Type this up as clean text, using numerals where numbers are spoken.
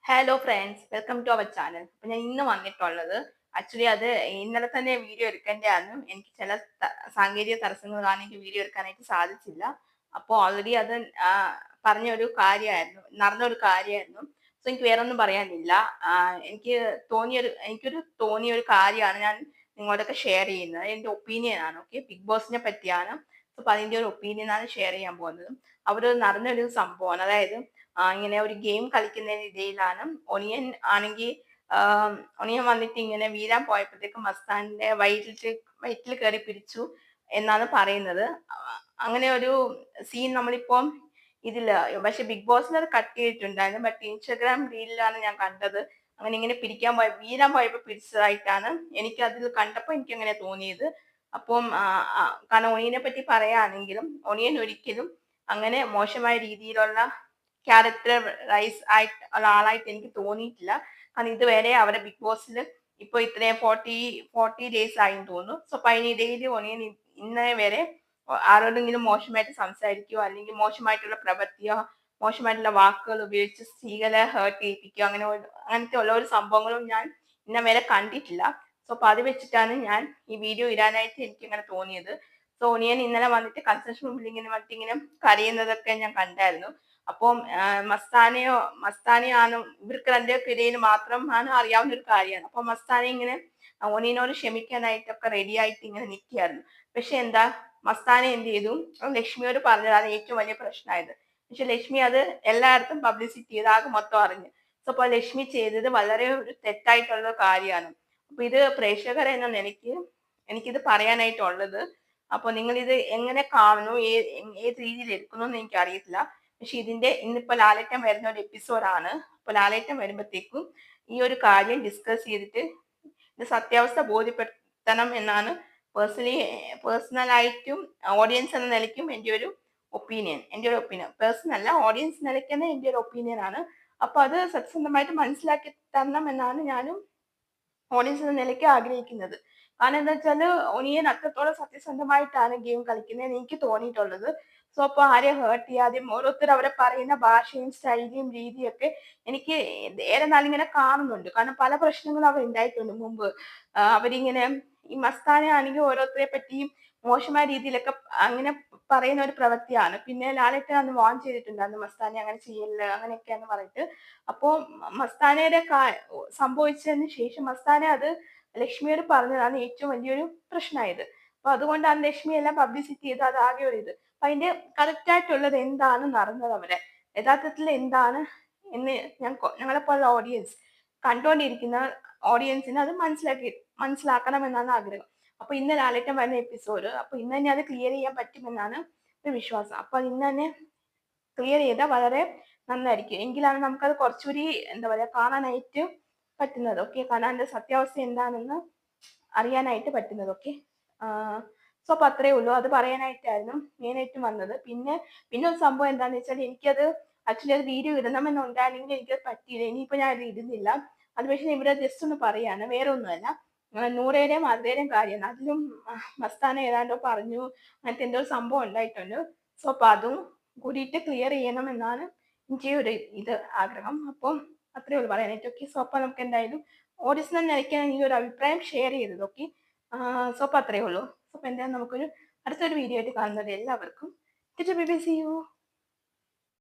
Hello friends, welcome to our channel. അപ്പൊ ഞാൻ ഇന്ന് വന്നിട്ടുള്ളത് ആക്ച്വലി അത് ഇന്നലെ തന്നെ വീഡിയോ എടുക്കേണ്ടതായിരുന്നു. എനിക്ക് ചില സാങ്കേതിക തടസ്സങ്ങൾ കാരണം എനിക്ക് വീഡിയോ എടുക്കാനായിട്ട് സാധിച്ചില്ല. അപ്പോൾ ഓൾറെഡി അത് ആ, പറഞ്ഞൊരു കാര്യമായിരുന്നു, നടന്നൊരു കാര്യമായിരുന്നു. സോ എനിക്ക് വേറെ ഒന്നും പറയാനില്ല. എനിക്കൊരു തോന്നിയ ഒരു കാര്യമാണ് ഞാൻ നിങ്ങളോടൊക്കെ ഷെയർ ചെയ്യുന്നത്. എന്റെ ഒപ്പീനിയൻ ആണ്. ഓക്കെ, ബിഗ് ബോസിനെ പറ്റിയാണ്. അപ്പൊ അതിന്റെ ഒരു ഒപ്പീനിയൻ ആണ് ഷെയർ ചെയ്യാൻ പോകുന്നത്. അവർ നടന്നൊരു സംഭവമാണ്. അതായത് ഇങ്ങനെ ഒരു ഗെയിം കളിക്കുന്നതിനിടയിലാണ് ഒനിയൻ ആണെങ്കിൽ ഒനിയൻ വന്നിട്ട് ഇങ്ങനെ വീഴാൻ പോയപ്പോഴത്തേക്കും മസ്താന്റെ വയറ്റിൽ കയറി പിടിച്ചു എന്നാണ് പറയുന്നത്. അങ്ങനെ ഒരു സീൻ നമ്മളിപ്പം ഇതില് പക്ഷെ ബിഗ് ബോസിൽ അത് കട്ട് ചെയ്തിട്ടുണ്ടായിരുന്നു. ബട്ട് ഇൻസ്റ്റാഗ്രാം റീലിലാണ് ഞാൻ കണ്ടത്. അങ്ങനെ ഇങ്ങനെ വീഴാൻ പോയപ്പോ പിടിച്ചതായിട്ടാണ് എനിക്ക് അതിൽ കണ്ടപ്പോ എനിക്ക് അങ്ങനെ തോന്നിയത്. അപ്പം കാരണം ഒനിയനെ പറ്റി പറയുകയാണെങ്കിലും ഒനിയൻ ഒരിക്കലും അങ്ങനെ മോശമായ രീതിയിലുള്ള ക്യാരക്ടറൈസ് ആയിട്ട് ഉള്ള ആളായിട്ട് എനിക്ക് തോന്നിയിട്ടില്ല. കാരണം ഇതുവരെ അവരെ ബിഗ് ബോസിൽ ഇപ്പൊ ഇത്രയും 40 ഡേയ്സ് ആയെന്ന് തോന്നുന്നു. സോ അപ്പൊ അതിനിടയിൽ ഒനിയൻ ഇന്നേ വരെ ആരോടെങ്കിലും മോശമായിട്ട് സംസാരിക്കുകയോ അല്ലെങ്കിൽ മോശമായിട്ടുള്ള പ്രവൃത്തിയോ മോശമായിട്ടുള്ള വാക്കുകൾ ഉപയോഗിച്ച് സ്ത്രീകളെ ഹേർട്ട് ചെയ്യിപ്പിക്കുകയോ അങ്ങനത്തെ ഉള്ള ഒരു സംഭവങ്ങളും ഞാൻ ഇന്ന വരെ കണ്ടിട്ടില്ല. സോ അപ്പൊ അത് വെച്ചിട്ടാണ് ഞാൻ ഈ വീഡിയോ ഇടാനായിട്ട് എനിക്ക് ഇങ്ങനെ തോന്നിയത്. സോ ഒനിയൻ ഇന്നലെ വന്നിട്ട് കൺസ്ട്രക്ഷൻ റൂമിൽ ഇങ്ങനെ വന്നിട്ട് ഇങ്ങനെ കരയുന്നതൊക്കെ ഞാൻ കണ്ടായിരുന്നു. അപ്പം മസ്താനെയാണ് ഇവർക്ക് രണ്ടുപേർക്കിടയിൽ മാത്രം ആണ് അറിയാവുന്ന ഒരു കാര്യമാണ്. അപ്പൊ മസ്താനെ ഇങ്ങനെ ഒനിയനോട് ക്ഷമിക്കാനായിട്ടൊക്കെ റെഡി ആയിട്ട് ഇങ്ങനെ നിൽക്കുകയായിരുന്നു. പക്ഷെ എന്താ, മസ്താനെ എന്ത് ചെയ്തു, ലക്ഷ്മിയോട് പറഞ്ഞതാണ് ഏറ്റവും വലിയ പ്രശ്നമായത്. പക്ഷെ ലക്ഷ്മി അത് എല്ലായിടത്തും പബ്ലിസിറ്റി ചെയ്ത് ആകെ മൊത്തം അറിഞ്ഞു. സോ അപ്പൊ ലക്ഷ്മി ചെയ്തത് വളരെ ഒരു തെറ്റായിട്ടുള്ള കാര്യമാണ്. അപ്പൊ ഇത് പ്രേക്ഷകർ എന്ന നിലയ്ക്ക് എനിക്കിത് പറയാനായിട്ടുള്ളത്. അപ്പൊ നിങ്ങൾ ഇത് എങ്ങനെ കാണുന്നു, ഏത് രീതിയിൽ എടുക്കുന്നു എന്ന് എനിക്ക് അറിയത്തില്ല. പക്ഷെ ഇന്നിപ്പോ ലാലേട്ടൻ വരുന്ന ഒരു എപ്പിസോഡാണ്. അപ്പൊ ലാലേട്ടൻ വരുമ്പോഴത്തേക്കും ഈ ഒരു കാര്യം ഡിസ്കസ് ചെയ്തിട്ട് ഇത് സത്യാവസ്ഥ ബോധ്യപ്പെടുത്തണം എന്നാണ് പേഴ്സണലായിട്ടും ഓഡിയൻസ് എന്ന നിലയ്ക്കും എൻ്റെ ഒരു ഒപ്പീനിയൻ പേഴ്സണൽ അല്ല, ഓഡിയൻസ് നിലയ്ക്ക് തന്നെ എൻ്റെ ഒരു ഒപ്പീനിയൻ ആണ്. അപ്പൊ അത് സത്യസന്ധമായിട്ട് മനസ്സിലാക്കി തരണം എന്നാണ് ഞാനും ഓഡിയൻസ് എന്ന നിലയ്ക്ക് ആഗ്രഹിക്കുന്നത്. കാരണം എന്താ വെച്ചാല് ഒനിയൻ അത്രത്തോളം സത്യസന്ധമായിട്ടാണ് ഗെയിം കളിക്കുന്നതെന്ന് എനിക്ക് തോന്നിയിട്ടുള്ളത്. സോ അപ്പൊ ആരെയും ഹേർട്ട് ചെയ്യാതെയും ഓരോരുത്തർ അവരെ പറയുന്ന ഭാഷയും സ്റ്റൈലും രീതിയൊക്കെ എനിക്ക് ഏറെ നാളിങ്ങനെ കാണുന്നുണ്ട്. കാരണം പല പ്രശ്നങ്ങളും അവർ ഉണ്ടായിട്ടുണ്ട് മുമ്പ്. അവരിങ്ങനെ ഈ മസ്താനെ ആണെങ്കിൽ ഓരോരുത്തരെ പറ്റിയും മോശമായ രീതിയിലൊക്കെ അങ്ങനെ പറയുന്ന ഒരു പ്രവൃത്തിയാണ്. പിന്നെ ലാലേട്ടൻ അന്ന് വാൺ ചെയ്തിട്ടുണ്ടായിരുന്നു, മസ്താനെ അങ്ങനെ ചെയ്യല്ല അങ്ങനെയൊക്കെയാന്ന് പറഞ്ഞിട്ട്. അപ്പോ മസ്താനയുടെ സംഭവിച്ചതിന് ശേഷം മസ്താനെ അത് ലക്ഷ്മിയോട് പറഞ്ഞതാണ് ഏറ്റവും വലിയൊരു പ്രശ്നമായത്. അപ്പൊ അതുകൊണ്ടാണ് ലക്ഷ്മി എല്ലാം പബ്ലിസിറ്റി ചെയ്ത് അത് ആകെ ഒരു ഇത്. അപ്പൊ അതിന്റെ കറക്റ്റ് ആയിട്ടുള്ളത് എന്താണ് നടന്നത് അവിടെ യഥാർത്ഥത്തിൽ എന്താണ് എന്ന് ഞങ്ങളെപ്പോലുള്ള ഓഡിയൻസ് കണ്ടുകൊണ്ടിരിക്കുന്ന ഓഡിയൻസിന് അത് മനസ്സിലാക്കണം എന്നാണ് ആഗ്രഹം. അപ്പൊ ഇന്ന് ലാലേട്ടൻ വരുന്ന എപ്പിസോഡ്, അപ്പൊ ഇന്ന് തന്നെ അത് ക്ലിയർ ചെയ്യാൻ പറ്റുമെന്നാണ് ഒരു വിശ്വാസം. അപ്പൊ അത് ഇന്ന് തന്നെ ക്ലിയർ ചെയ്താൽ വളരെ നന്നായിരിക്കും. എങ്കിലാണ് നമുക്കത് കുറച്ചുകൂടി എന്താ പറയാ കാണാനായിട്ട് പറ്റുന്നത്. ഓക്കെ, കാണാൻ അതിന്റെ സത്യാവസ്ഥ എന്താണെന്ന് അറിയാനായിട്ട് പറ്റുന്നത്. ഓക്കെ, സോ അപ്പൊ അത്രേ ഉള്ളൂ. അത് പറയാനായിട്ടായിരുന്നു മെയിനായിട്ടും വന്നത്. പിന്നെ ഒരു സംഭവം എന്താന്ന് വെച്ചാൽ എനിക്കത് ആക്ച്വലി അത് വീഡിയോ ഇടണമെന്നുണ്ടായിരുന്നെങ്കിൽ എനിക്കത് പറ്റിയില്ല. ഇനിയിപ്പോ ഞാൻ അത് ഇടുന്നില്ല. അത് പക്ഷെ ഇവിടെ ജസ്റ്റ് ഒന്ന് പറയാണ്, വേറെ ഒന്നുമല്ല. നൂറേടെയും അതിരേടെയും കാര്യമാണ്. അതിലും മസ്താന ഏതാണ്ടോ പറഞ്ഞു, അങ്ങനത്തെ എന്തോ സംഭവം ഉണ്ടായിട്ടുണ്ട്. സോ അപ്പൊ അതും കൂടിയിട്ട് ക്ലിയർ ചെയ്യണം എന്നാണ് എനിക്ക് ഒരു ആഗ്രഹം. അപ്പം അത്രേ ഉള്ളൂ പറയാനായിട്ട്. ഓക്കെ, സോ അപ്പൊ നമുക്ക് എന്തായാലും ഓഡിയൻസ് നിലയ്ക്കാണ് ഈ ഒരു അഭിപ്രായം ഷെയർ ചെയ്തത്. ഓക്കെ, സോ അപ്പൊ അത്രേ ഉള്ളൂ. സോ അപ്പൊ എന്തായാലും നമുക്കൊരു അടുത്തൊരു വീഡിയോ ആയിട്ട് കാണുന്നത് എല്ലാവർക്കും. See U.